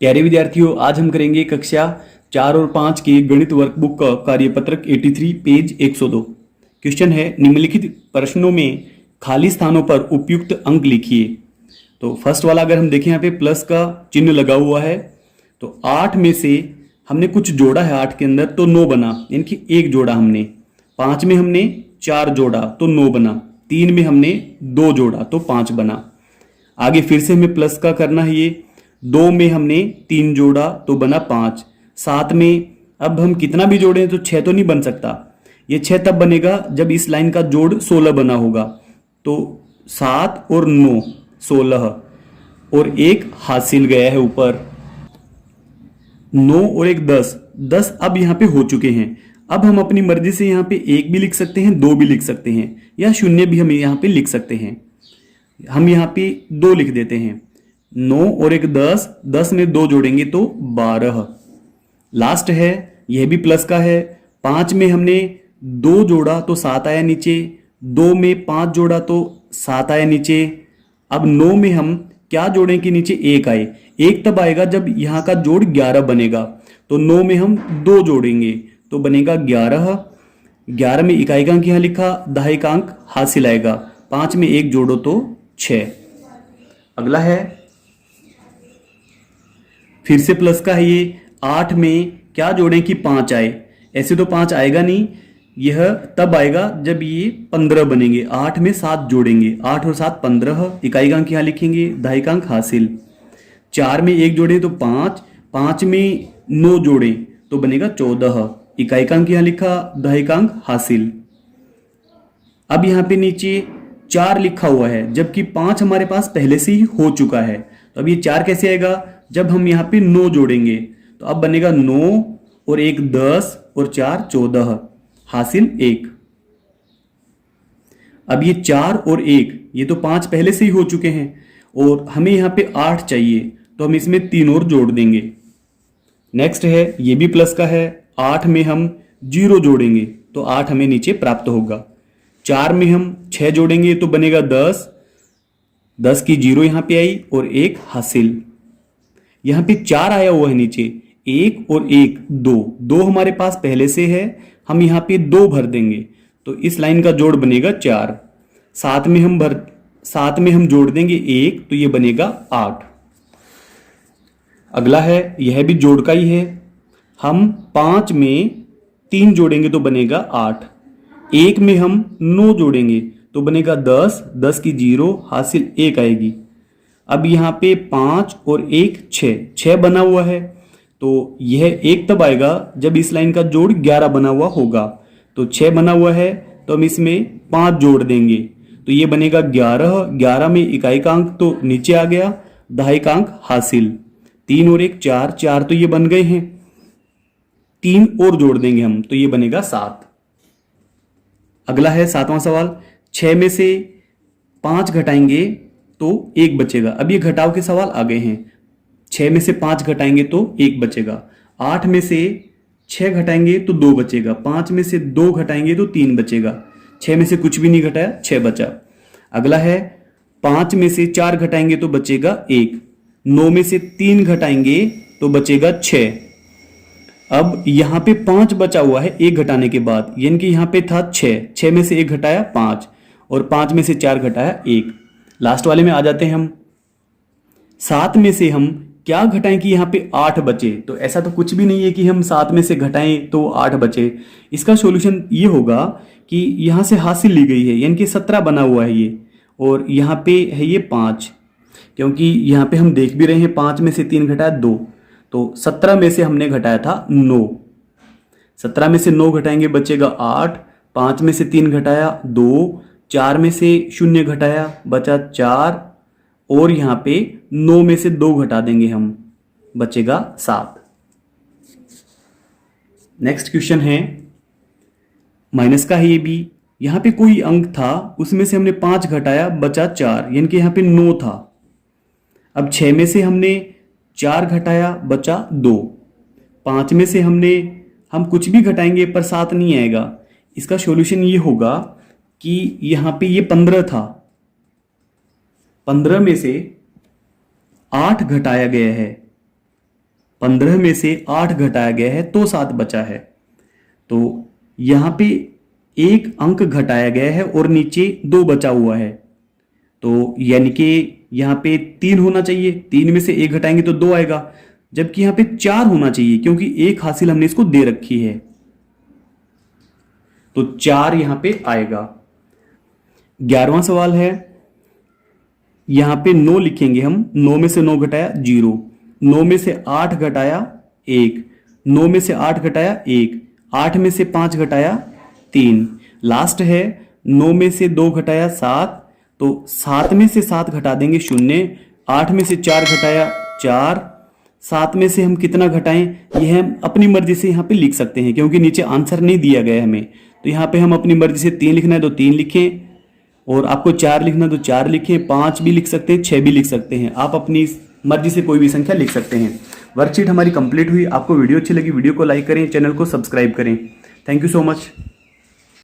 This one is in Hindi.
प्यारे विद्यार्थियों, आज हम करेंगे कक्षा 4 और 5 के गणित वर्कबुक का कार्यपत्रक 83 पेज 102। क्वेश्चन है, निम्नलिखित प्रश्नों में खाली स्थानों पर उपयुक्त अंक लिखिए। तो फर्स्ट वाला अगर हम देखें, यहाँ पे प्लस का चिन्ह लगा हुआ है। तो 8 में से हमने कुछ जोड़ा है, 8 के अंदर तो 9 बना, यानी कि 1 जोड़ा हमने। 5 में हमने 4 जोड़ा तो 9 बना। 3 में हमने 2 जोड़ा तो 5 बना। आगे फिर से हमें प्लस का करना है। ये 2 में हमने 3 जोड़ा तो बना 5। 7 में अब हम कितना भी जोड़े तो 6 तो नहीं बन सकता। ये 6 तब बनेगा जब इस लाइन का जोड़ 16 बना होगा। तो 7 और 9 16 और 1 हासिल गया है ऊपर। 9 और 1 10 10 अब यहाँ पे हो चुके हैं। अब हम अपनी मर्जी से यहाँ पे 1 भी लिख सकते हैं, 2 भी लिख सकते हैं, या 0 भी हम यहाँ पे लिख सकते हैं। हम यहाँ पे 2 लिख देते हैं। 9 और 1 10, 10 में 2 जोड़ेंगे तो 12। लास्ट है, यह भी प्लस का है। 5 में हमने 2 जोड़ा तो 7 आया नीचे। 2 में 5 जोड़ा तो 7 आया नीचे। अब 9 में हम क्या जोड़ें कि नीचे 1 आए। 1 तब आएगा जब यहाँ का जोड़ 11 बनेगा। तो 9 में हम 2 जोड़ेंगे तो बनेगा 11। 11 में इकाई का अंक यहाँ लिखा, दहाई का अंक हासिल आएगा। 5 में 1 जोड़ो तो 6। अगला है, फिर से प्लस का है। ये 8 में क्या जोड़ें कि 5 आए। ऐसे तो 5 आएगा नहीं, यह तब आएगा जब ये 15 बनेंगे। 8 में 7 जोड़ेंगे, 8 और 7 15। इकाई का अंक यहाँ लिखेंगे, दहाई का अंक हासिल। 4 में 1 जोड़े तो 5। 5 में 9 जोड़े तो बनेगा 14। इकाई का अंक यहाँ लिखा, दहाई का अंक हासिल। अब यहाँ पे नीचे 4 लिखा हुआ है, जबकि 5 हमारे पास पहले से ही हो चुका है। तो अब ये 4 कैसे आएगा, जब हम यहाँ पे 9 जोड़ेंगे। तो अब बनेगा 9 और 1 10 और 4 14 हासिल 1। अब ये 4 और 1, ये तो 5 पहले से ही हो चुके हैं और हमें यहाँ पे 8 चाहिए, तो हम इसमें 3 और जोड़ देंगे। नेक्स्ट है, ये भी प्लस का है। 8 में हम 0 जोड़ेंगे तो 8 हमें नीचे प्राप्त होगा। 4 में हम 6 जोड़ेंगे तो बनेगा 10। 10 की 0 यहाँ पे आई और 1 हासिल। यहाँ पे 4 आया हुआ है नीचे, 1 और 1 2, 2 हमारे पास पहले से है, हम यहाँ पे 2 भर देंगे तो इस लाइन का जोड़ बनेगा 4। 7 में हम जोड़ देंगे 1 तो ये बनेगा 8। अगला है, यह भी जोड़ का ही है। हम 5 में 3 जोड़ेंगे तो बनेगा 8। 1 में हम 9 जोड़ेंगे तो बनेगा 10। 10 की 0 हासिल 1 आएगी। अब यहाँ पे 5 और 1 6 बना हुआ है। तो यह 1 तब आएगा जब इस लाइन का जोड़ 11 बना हुआ होगा। तो 6 बना हुआ है तो हम इसमें 5 जोड़ देंगे तो ये बनेगा 11। 11 में इकाई का अंक तो नीचे आ गया, दहाई का अंक हासिल। 3 और 1 4, 4 तो ये बन गए हैं। 3 और जोड़ देंगे हम तो ये बनेगा 7। अगला है 7वां सवाल। 6 में से 5 घटाएंगे तो 1 बचेगा। अब ये घटाव के सवाल आ गए हैं। 6 में से 5 घटाएंगे तो 1 बचेगा। 8 में से 6 घटाएंगे तो 2 बचेगा। 5 में से 2 घटाएंगे तो 3 बचेगा। 6 में से कुछ भी नहीं घटाया, 6 बचा। अगला है, 5 में से 4 घटाएंगे तो बचेगा 1। 9 में से 3 घटाएंगे तो बचेगा 6। अब यहाँ पे 5 बचा हुआ है 1 घटाने के बाद, यानी कि यहाँ पे था 6। 6 में से 1 घटाया 5 और 5 में से 4 घटाया 1। लास्ट वाले में आ जाते हैं हम। 7 में से हम क्या घटाएं कि यहाँ पे 8 बचे। तो ऐसा तो कुछ भी नहीं है कि हम 7 में से घटाएं तो 8 बचे। इसका सॉल्यूशन ये होगा कि यहाँ से हासिल ली गई है, यानी कि 17 बना हुआ है ये, और यहाँ पे है ये 5, क्योंकि यहाँ पे हम देख भी रहे हैं 5 में से 3 घटाया 2, तो 17 में से हमने घटाया था 9। 17 में से 9 घटाएंगे बचेगा 8। 5 में से 3 घटाया 2। 4 में से 0 घटाया बचा 4 और यहाँ पे 9 में से 2 घटा देंगे हम, बचेगा 7। नेक्स्ट क्वेश्चन है, माइनस का है ये भी। यहाँ पे कोई अंक था, उसमें से हमने 5 घटाया बचा 4, यानी कि यहाँ पे 9 था। अब 6 में से हमने 4 घटाया बचा 2। 5 में से हम कुछ भी घटाएंगे पर 7 नहीं आएगा। इसका सॉल्यूशन ये होगा कि यहाँ पे ये 15 था, 15 में से 8 घटाया गया है 15 में से 8 घटाया गया है तो 7 बचा है। तो यहाँ पे एक अंक घटाया गया है और नीचे 2 बचा हुआ है, तो यानी कि यहाँ पे 3 होना चाहिए। 3 में से 1 घटाएंगे तो 2 आएगा, जबकि यहाँ पे 4 होना चाहिए क्योंकि 1 हासिल हमने इसको दे रखी है, तो 4 यहाँ पे आएगा। 11वां सवाल है, यहाँ पे 9 लिखेंगे हम। 9 में से 9 घटाया 0, 9 में से 8 घटाया 1, 9 में से 8 घटाया 1, 8 में से 5 घटाया 3, लास्ट है 9 में से 2 घटाया 7, तो 7 में से 7 घटा देंगे 0, 8 में से 4 घटाया 4, 7 में से हम कितना घटाएं यह हम अपनी मर्जी से यहाँ पे लिख सकते हैं क्योंकि नीचे आंसर नहीं दिया गया है हमें। तो यहाँ पे हम अपनी मर्जी से 3 लिखना है तो 3 लिखें, और आपको 4 लिखना तो 4 लिखें, 5 भी लिख सकते हैं, 6 भी लिख सकते हैं। आप अपनी मर्जी से कोई भी संख्या लिख सकते हैं। वर्कशीट हमारी कंप्लीट हुई। आपको वीडियो अच्छी लगी, वीडियो को लाइक करें, चैनल को सब्सक्राइब करें। Thank you so much.